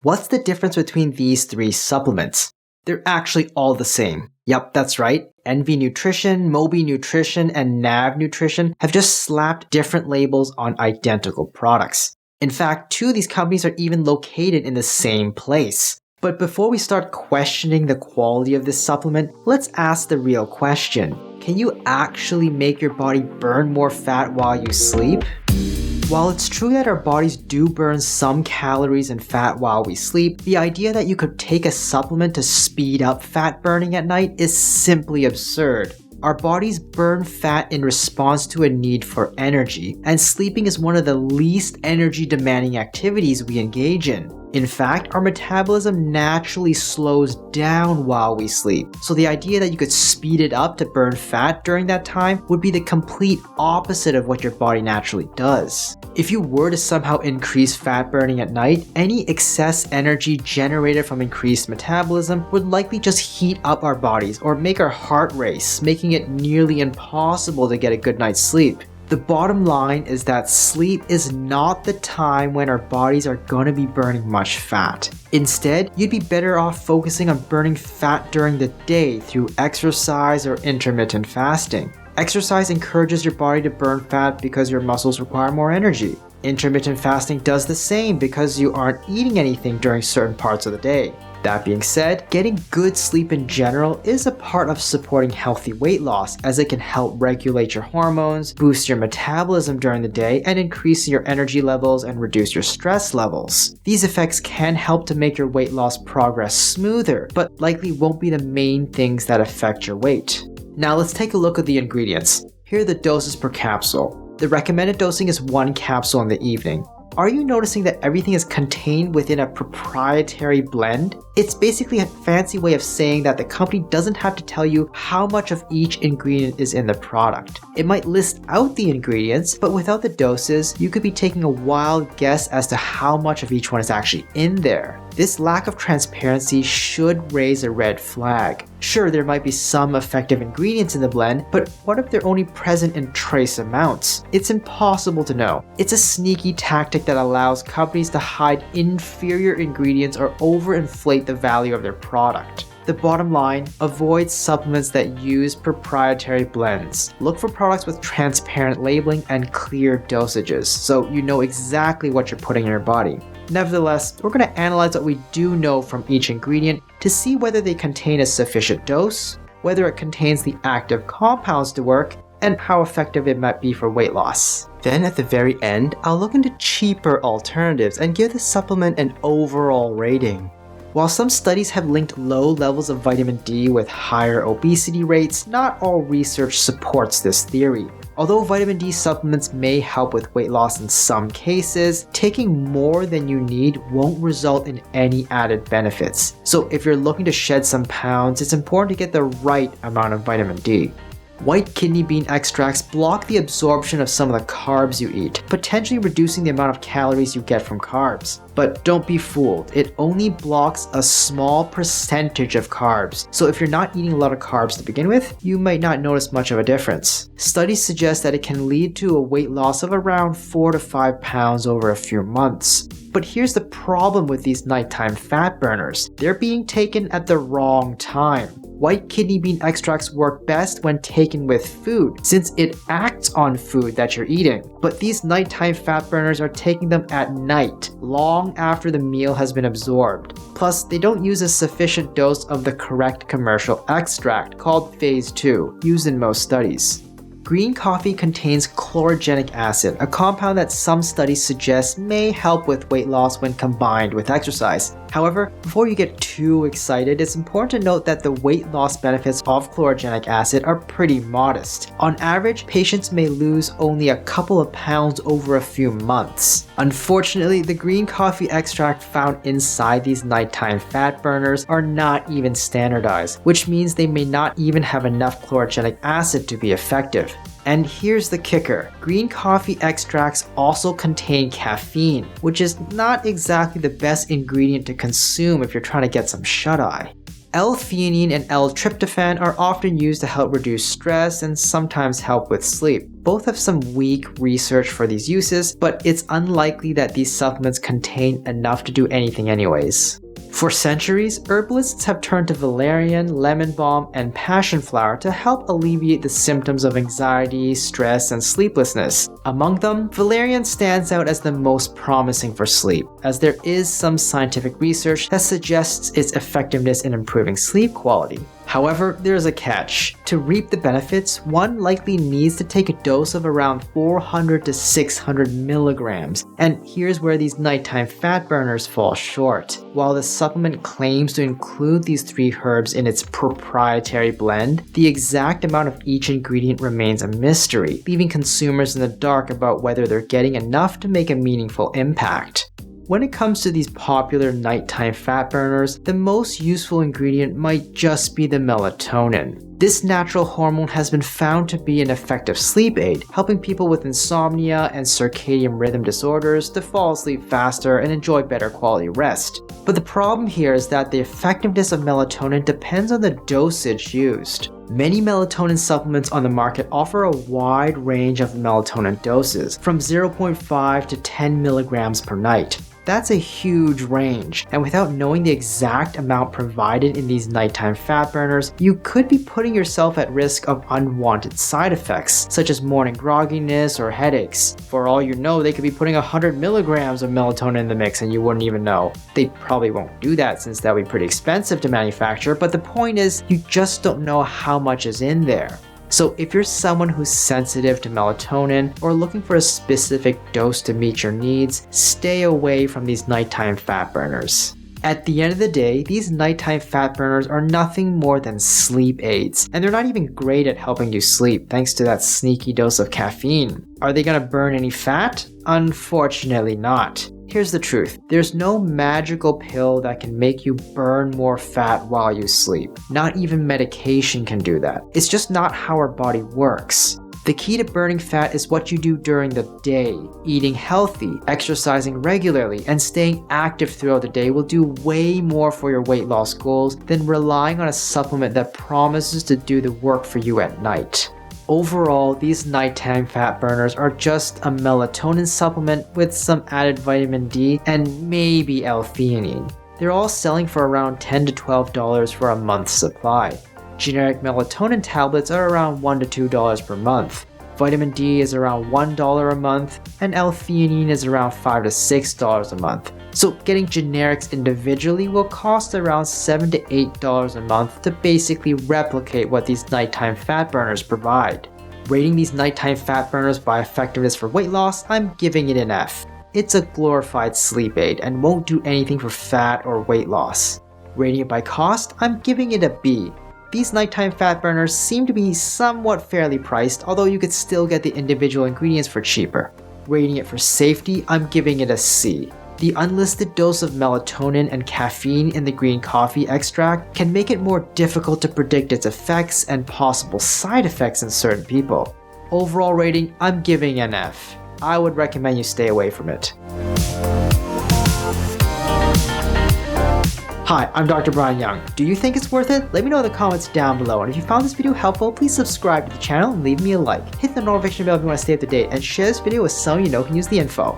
What's the difference between these three supplements? They're actually all the same. Yep, that's right. NV Nutrition, Mobi Nutrition, and Nav Nutrition have just slapped different labels on identical products. In fact, two of these companies are even located in the same place. But before we start questioning the quality of this supplement, let's ask the real question. Can you actually make your body burn more fat while you sleep? While it's true that our bodies do burn some calories and fat while we sleep, the idea that you could take a supplement to speed up fat burning at night is simply absurd. Our bodies burn fat in response to a need for energy, and sleeping is one of the least energy demanding activities we engage in. In fact, our metabolism naturally slows down while we sleep, so the idea that you could speed it up to burn fat during that time would be the complete opposite of what your body naturally does. If you were to somehow increase fat burning at night, any excess energy generated from increased metabolism would likely just heat up our bodies or make our heart race, making it nearly impossible to get a good night's sleep. The bottom line is that sleep is not the time when our bodies are going to be burning much fat. Instead, you'd be better off focusing on burning fat during the day through exercise or intermittent fasting. Exercise encourages your body to burn fat because your muscles require more energy. Intermittent fasting does the same because you aren't eating anything during certain parts of the day. That being said, getting good sleep in general is a part of supporting healthy weight loss, as it can help regulate your hormones, boost your metabolism during the day, and increase your energy levels and reduce your stress levels. These effects can help to make your weight loss progress smoother, but likely won't be the main things that affect your weight. Now let's take a look at the ingredients. Here are the doses per capsule. The recommended dosing is 1 capsule in the evening. Are you noticing that everything is contained within a proprietary blend? It's basically a fancy way of saying that the company doesn't have to tell you how much of each ingredient is in the product. It might list out the ingredients, but without the doses, you could be taking a wild guess as to how much of each one is actually in there. This lack of transparency should raise a red flag. Sure, there might be some effective ingredients in the blend, but what if they're only present in trace amounts? It's impossible to know. It's a sneaky tactic that allows companies to hide inferior ingredients or overinflate the value of their product. The bottom line, avoid supplements that use proprietary blends. Look for products with transparent labeling and clear dosages, so you know exactly what you're putting in your body. Nevertheless, we're going to analyze what we do know from each ingredient to see whether they contain a sufficient dose, whether it contains the active compounds to work, and how effective it might be for weight loss. Then at the very end, I'll look into cheaper alternatives and give the supplement an overall rating. While some studies have linked low levels of vitamin D with higher obesity rates, not all research supports this theory. Although vitamin D supplements may help with weight loss in some cases, taking more than you need won't result in any added benefits. So if you're looking to shed some pounds, it's important to get the right amount of vitamin D. White kidney bean extracts block the absorption of some of the carbs you eat, potentially reducing the amount of calories you get from carbs. But don't be fooled, it only blocks a small percentage of carbs. So if you're not eating a lot of carbs to begin with, you might not notice much of a difference. Studies suggest that it can lead to a weight loss of around 4 to 5 pounds over a few months. But here's the problem with these nighttime fat burners. They're being taken at the wrong time. White kidney bean extracts work best when taken with food, since it acts on food that you're eating. But these nighttime fat burners are taking them at night, long after the meal has been absorbed. Plus, they don't use a sufficient dose of the correct commercial extract, called phase 2, used in most studies. Green coffee contains chlorogenic acid, a compound that some studies suggest may help with weight loss when combined with exercise. However, before you get too excited, it's important to note that the weight loss benefits of chlorogenic acid are pretty modest. On average, patients may lose only a couple of pounds over a few months. Unfortunately, the green coffee extract found inside these nighttime fat burners are not even standardized, which means they may not even have enough chlorogenic acid to be effective. And here's the kicker. Green coffee extracts also contain caffeine, which is not exactly the best ingredient to consume if you're trying to get some shut-eye. L-theanine and L-tryptophan are often used to help reduce stress and sometimes help with sleep. Both have some weak research for these uses, but it's unlikely that these supplements contain enough to do anything anyways. For centuries, herbalists have turned to valerian, lemon balm, and passionflower to help alleviate the symptoms of anxiety, stress, and sleeplessness. Among them, valerian stands out as the most promising for sleep, as there is some scientific research that suggests its effectiveness in improving sleep quality. However, there is a catch. To reap the benefits, one likely needs to take a dose of around 400 to 600 milligrams, and here's where these nighttime fat burners fall short. While the supplement claims to include these 3 herbs in its proprietary blend, the exact amount of each ingredient remains a mystery, leaving consumers in the dark about whether they're getting enough to make a meaningful impact. When it comes to these popular nighttime fat burners, the most useful ingredient might just be the melatonin. This natural hormone has been found to be an effective sleep aid, helping people with insomnia and circadian rhythm disorders to fall asleep faster and enjoy better quality rest. But the problem here is that the effectiveness of melatonin depends on the dosage used. Many melatonin supplements on the market offer a wide range of melatonin doses, from 0.5 to 10 milligrams per night. That's a huge range, and without knowing the exact amount provided in these nighttime fat burners, you could be putting yourself at risk of unwanted side effects, such as morning grogginess or headaches. For all you know, they could be putting 100 milligrams of melatonin in the mix and you wouldn't even know. They probably won't do that since that would be pretty expensive to manufacture, but the point is, you just don't know how much is in there. So if you're someone who's sensitive to melatonin or looking for a specific dose to meet your needs, stay away from these nighttime fat burners. At the end of the day, these nighttime fat burners are nothing more than sleep aids, and they're not even great at helping you sleep thanks to that sneaky dose of caffeine. Are they gonna burn any fat? Unfortunately not. Here's the truth. There's no magical pill that can make you burn more fat while you sleep. Not even medication can do that. It's just not how our body works. The key to burning fat is what you do during the day. Eating healthy, exercising regularly, and staying active throughout the day will do way more for your weight loss goals than relying on a supplement that promises to do the work for you at night. Overall, these nighttime fat burners are just a melatonin supplement with some added vitamin D and maybe L-theanine. They're all selling for around $10 to $12 for a month's supply. Generic melatonin tablets are around $1 to $2 per month. Vitamin D is around $1 a month, and L-theanine is around $5 to $6 a month. So getting generics individually will cost around $7 to $8 a month to basically replicate what these nighttime fat burners provide. Rating these nighttime fat burners by effectiveness for weight loss, I'm giving it an F. It's a glorified sleep aid and won't do anything for fat or weight loss. Rating it by cost, I'm giving it a B. These nighttime fat burners seem to be somewhat fairly priced, although you could still get the individual ingredients for cheaper. Rating it for safety, I'm giving it a C. The unlisted dose of melatonin and caffeine in the green coffee extract can make it more difficult to predict its effects and possible side effects in certain people. Overall rating, I'm giving an F. I would recommend you stay away from it. Hi, I'm Dr. Brian Young. Do you think it's worth it? Let me know in the comments down below, and if you found this video helpful, please subscribe to the channel and leave me a like. Hit the notification bell if you want to stay up to date, and share this video with someone you know can use the info.